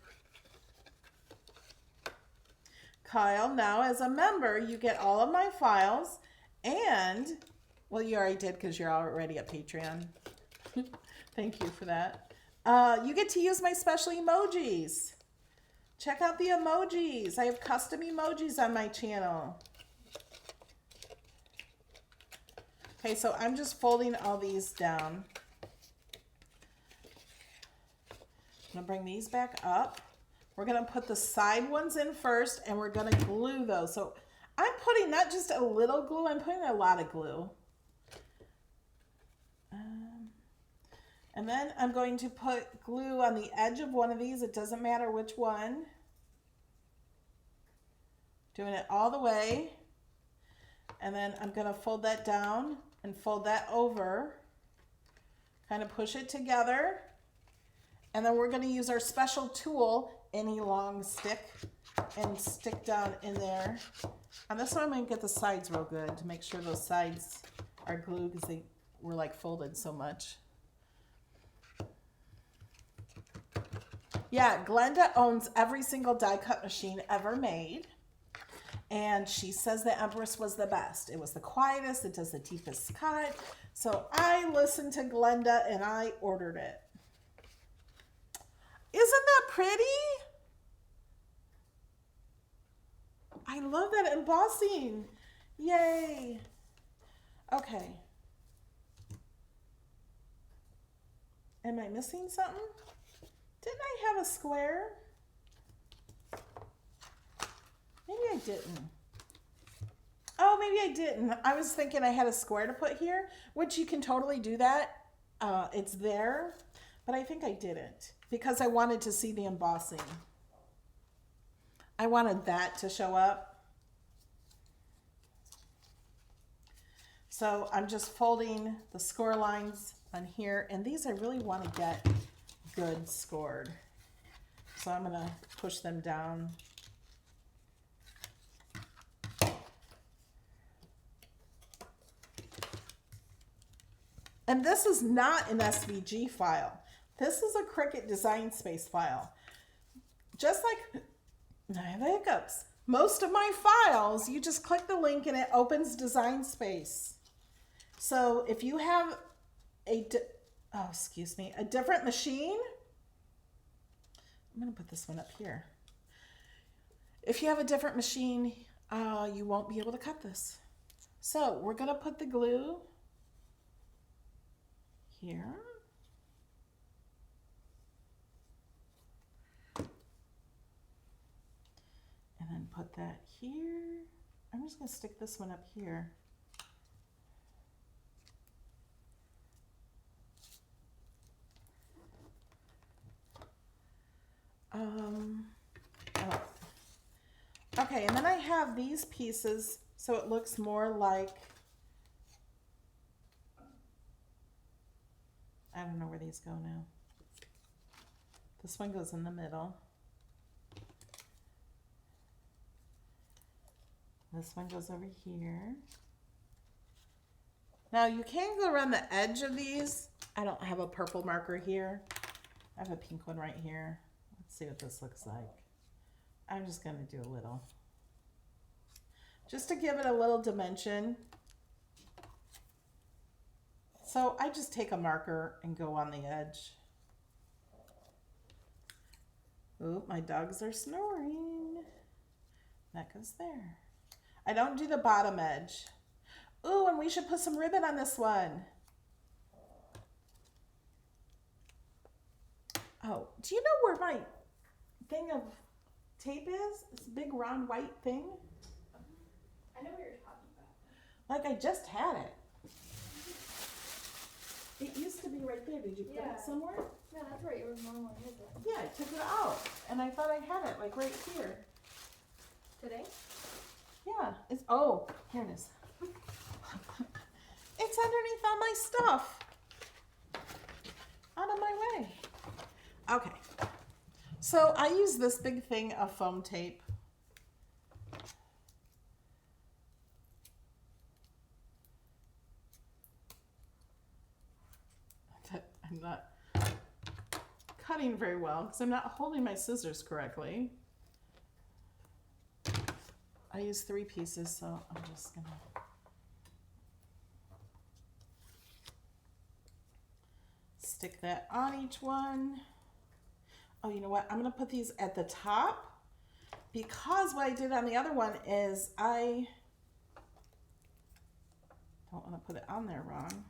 Kyle, now as a member, you get all of my files and, well, you already did because you're already a Patreon. Thank you for that. You get to use my special emojis. Check out the emojis. I have custom emojis on my channel. Okay, so I'm just folding all these down. I'm gonna bring these back up. We're gonna put the side ones in first, and we're gonna glue those. So I'm putting not just a little glue, I'm putting a lot of glue. And then I'm going to put glue on the edge of one of these. It doesn't matter which one. Doing it all the way. And then I'm going to fold that down and fold that over. Kind of push it together. And then we're going to use our special tool, any long stick, and stick down in there. On this one, I'm going to get the sides real good to make sure those sides are glued because they were like folded so much. Yeah, Glenda owns every single die cut machine ever made. And she says the Empress was the best. It was the quietest, it does the deepest cut. So I listened to Glenda and I ordered it. Isn't that pretty? I love that embossing. Yay. Okay. Am I missing something? Didn't I have a square? Maybe I didn't. Oh, maybe I didn't. I was thinking I had a square to put here, which you can totally do that. It's there, but I think I didn't because I wanted to see the embossing. I wanted that to show up. So I'm just folding the score lines on here, and these I really want to get good scored. So I'm going to push them down. And this is not an SVG file. This is a Cricut Design Space file. Just like, I have hiccups. Most of my files, you just click the link and it opens Design Space. So if you have a different machine, I'm going to put this one up here. If you have a different machine, you won't be able to cut this. So we're going to put the glue here. And then put that here. I'm just going to stick this one up here. Okay, and then I have these pieces so it looks more like, I don't know where these go now. This one goes in the middle. This one goes over here. Now you can go around the edge of these. I don't have a purple marker here. I have a pink one right here. Let's see what this looks like. I'm just going to do a little. Just to give it a little dimension. So I just take a marker and go on the edge. Ooh, my dogs are snoring. That goes there. I don't do the bottom edge. Ooh, and we should put some ribbon on this one. Oh, do you know where my thing of tape is? This big round white thing? I know what you're talking about. Like I just had it. It used to be right there. Did you put it somewhere? No, that's where it was normally is. Yeah, I took it out. And I thought I had it like right here. Today? Yeah. It's, oh, here it is. It's underneath all my stuff. Out of my way. Okay. So I use this big thing of foam tape. I'm not cutting very well because I'm not holding my scissors correctly. I use 3 pieces, so I'm just gonna stick that on each one. Oh, you know what? I'm gonna put these at the top because what I did on the other one is I don't want to put it on there wrong.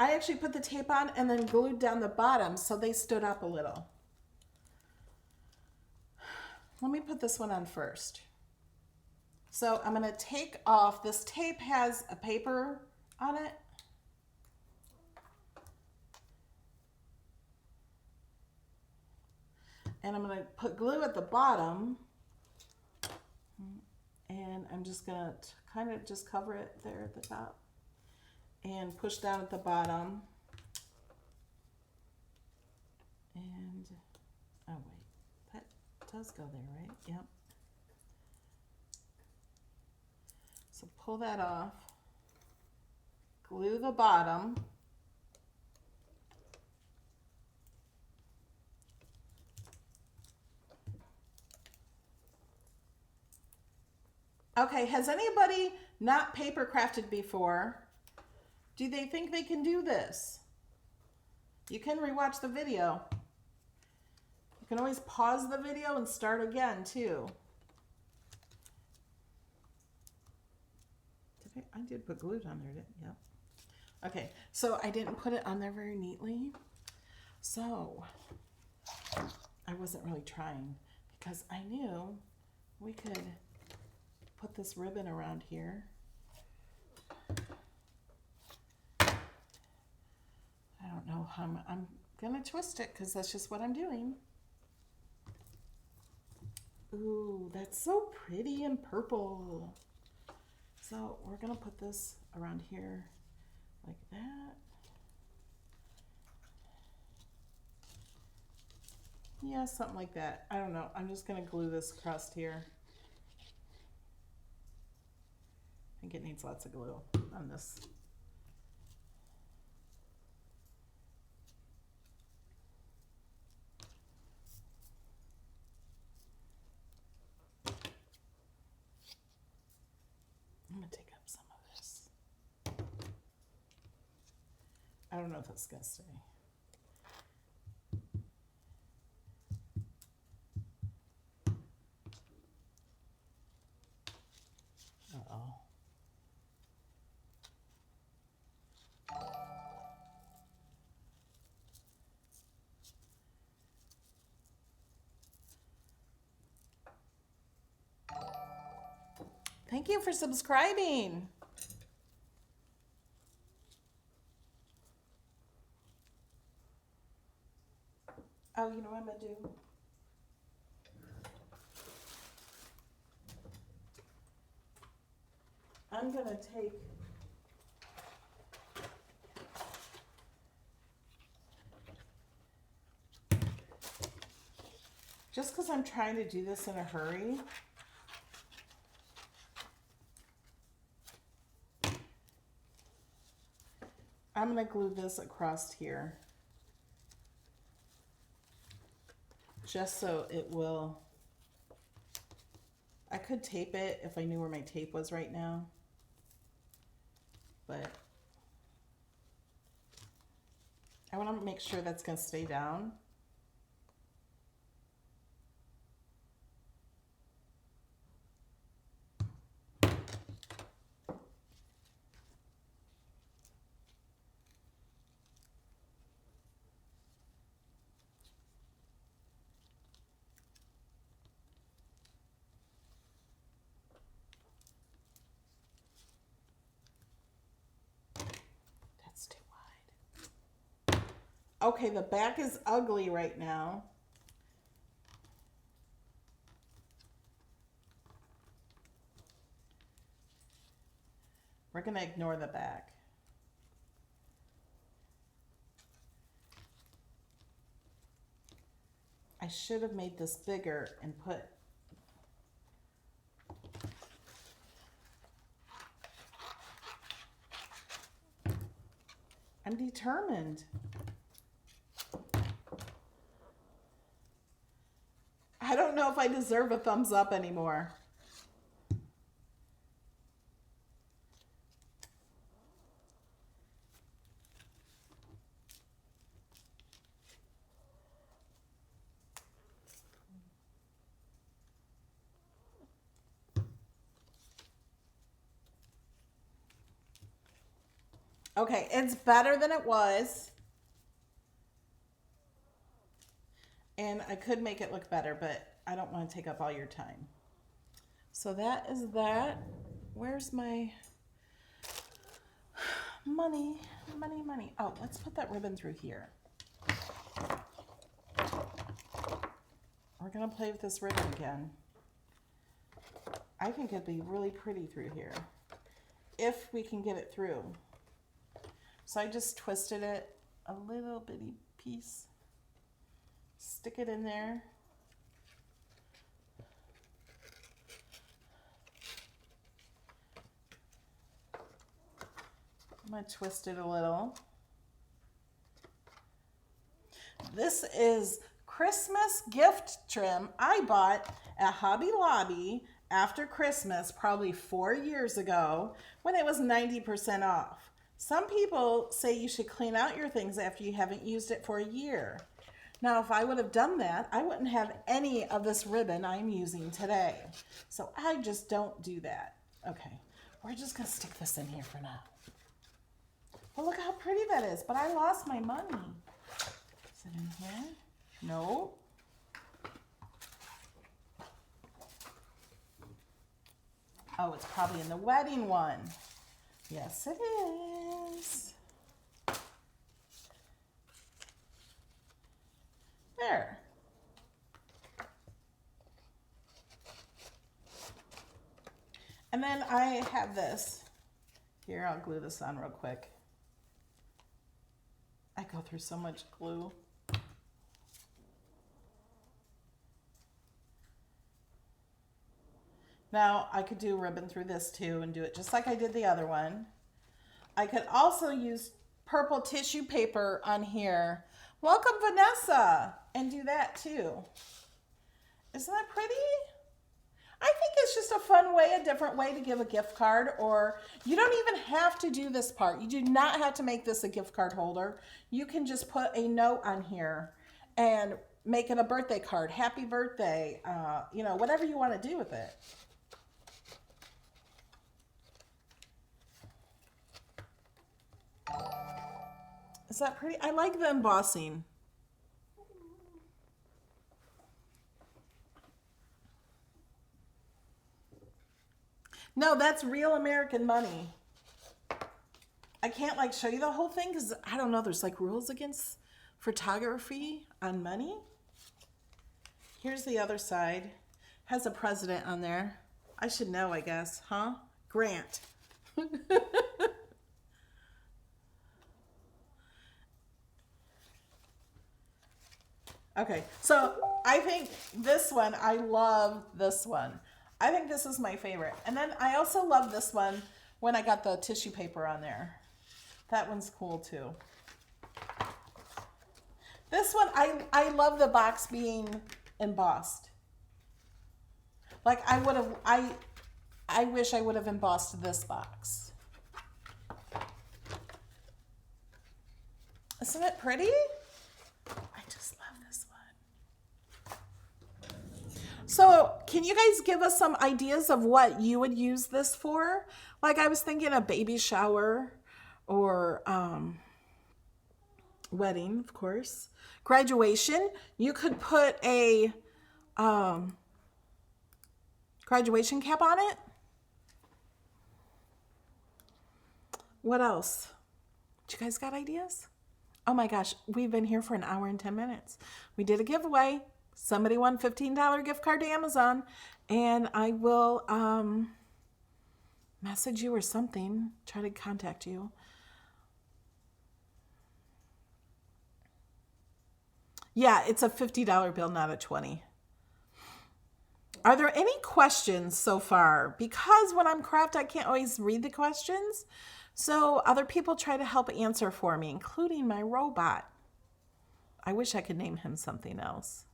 I actually put the tape on and then glued down the bottom so they stood up a little. Let me put this one on first. So I'm going to take off, this tape has a paper on it. And I'm going to put glue at the bottom. And I'm just going to kind of just cover it there at the top. And push down at the bottom. And, oh wait, that does go there, right? Yep. So pull that off. Glue the bottom. Okay, has anybody not paper crafted before? Do they think they can do this? You can rewatch the video. You can always pause the video and start again too. I did put glue on there, didn't I? Yep. Okay, so I didn't put it on there very neatly. So I wasn't really trying because I knew we could put this ribbon around here. I don't know how I'm gonna twist it because that's just what I'm doing. Ooh, that's so pretty and purple. So we're gonna put this around here like that. Yeah, something like that. I don't know. I'm just gonna glue this crust here. I think it needs lots of glue on this. I'm gonna take up some of this. I don't know if it's gonna stay. Uh-oh. Thank you for subscribing. Oh, you know what I'm gonna do? I'm going to take just because I'm trying to do this in a hurry. I'm going to glue this across here just so it will. I could tape it if I knew where my tape was right now, but I want to make sure that's going to stay down. Too wide. Okay, the back is ugly right now. We're going to ignore the back. I should have made this bigger and put I'm determined. I don't know if I deserve a thumbs up anymore. Okay, it's better than it was. And I could make it look better, but I don't want to take up all your time. So that is that. Where's my money? Money, money. Oh, let's put that ribbon through here. We're going to play with this ribbon again. I think it'd be really pretty through here if we can get it through. So I just twisted it a little bitty piece. Stick it in there. I'm going to twist it a little. This is Christmas gift trim I bought at Hobby Lobby after Christmas, probably 4 years ago, when it was 90% off. Some people say you should clean out your things after you haven't used it for a year. Now, if I would have done that, I wouldn't have any of this ribbon I'm using today. So I just don't do that. Okay, we're just gonna stick this in here for now. Well, look how pretty that is, but I lost my money. Is it in here? No. Oh, it's probably in the wedding one. Yes, it is. There. And then I have this. Here, I'll glue this on real quick. I go through so much glue. Now, I could do ribbon through this too and do it just like I did the other one. I could also use purple tissue paper on here. Welcome, Vanessa, and do that too. Isn't that pretty? I think it's just a fun way, a different way to give a gift card, or you don't even have to do this part. You do not have to make this a gift card holder. You can just put a note on here and make it a birthday card. Happy birthday, you know, whatever you want to do with it. Is that pretty? I like the embossing. No, that's real American money. I can't like show you the whole thing because I don't know. There's like rules against photography on money. Here's the other side. Has a president on there. I should know, I guess, huh? Grant. Okay, so I think this one, I love this one. I think this is my favorite. And then I also love this one when I got the tissue paper on there. That one's cool too. This one, I love the box being embossed. Like I wish I would have embossed this box. Isn't it pretty? I just love this one. So can you guys give us some ideas of what you would use this for? Like I was thinking a baby shower or wedding, of course. Graduation. You could put a graduation cap on it. What else? You guys got ideas? Oh my gosh, we've been here for an hour and 10 minutes. We did a giveaway. Somebody won $15 gift card to Amazon, and I will message you or something, try to contact you. Yeah, it's a $50 bill, not a 20. Are there any questions so far? Because when I'm craft, I can't always read the questions. So other people try to help answer for me, including my robot. I wish I could name him something else.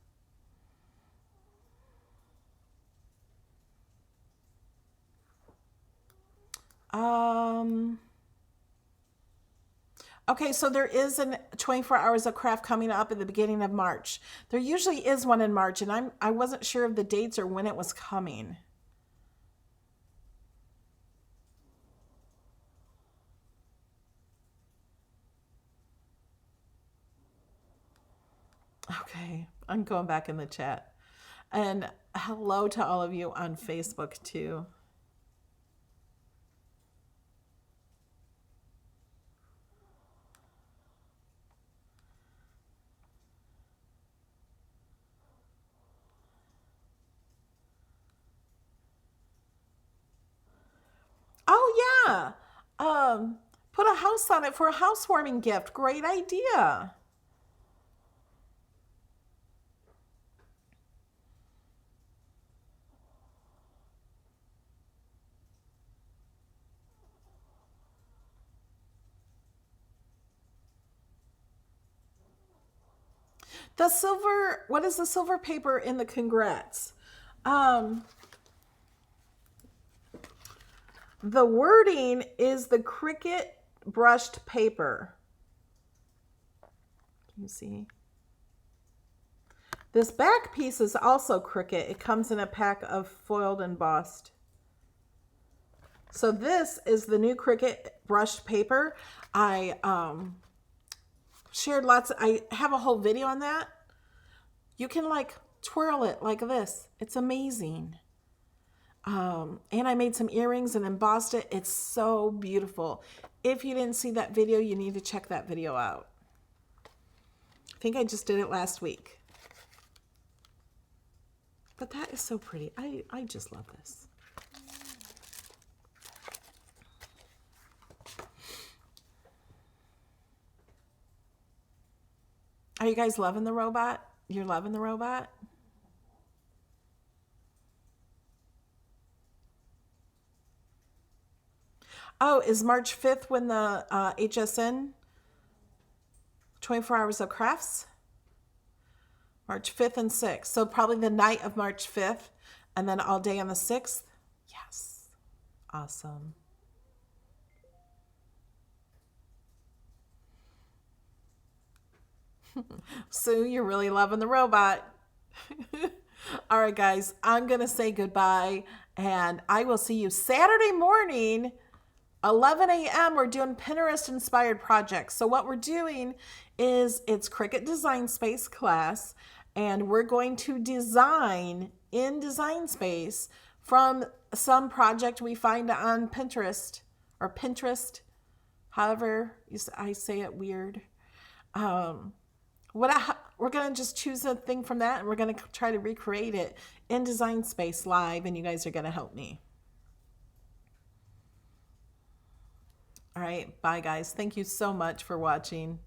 Okay, so there is a 24 hours of craft coming up at the beginning of March. There usually is one in March, and I wasn't sure of the dates or when it was coming. Okay, I'm going back in the chat. And hello to all of you on Facebook too. Oh yeah. Put a house on it for a housewarming gift. Great idea. The silver, what is the silver paper in the congrats? The wording is the Cricut brushed paper. Can you see? This back piece is also Cricut. It comes in a pack of foiled and embossed. So this is the new Cricut brushed paper. I shared I have a whole video on that. You can like twirl it like this. It's amazing. And I made some earrings and embossed it. It's so beautiful. If you didn't see that video, you need to check that video out. I think I just did it last week. But that is so pretty. I just love this. Are you guys loving the robot? You're loving the robot? Oh, is March 5th when the HSN 24 Hours of Crafts? March 5th and 6th. So probably the night of March 5th and then all day on the 6th. Yes. Awesome. Sue, you're really loving the robot. All right, guys, I'm going to say goodbye, and I will see you Saturday morning, 11 a.m. We're doing Pinterest-inspired projects. So what we're doing is it's Cricut Design Space class, and we're going to design in Design Space from some project we find on Pinterest, or Pinterest, however I say it weird. We're going to just choose a thing from that, and we're going to try to recreate it in Design Space live, and you guys are going to help me. All right, bye guys. Thank you so much for watching.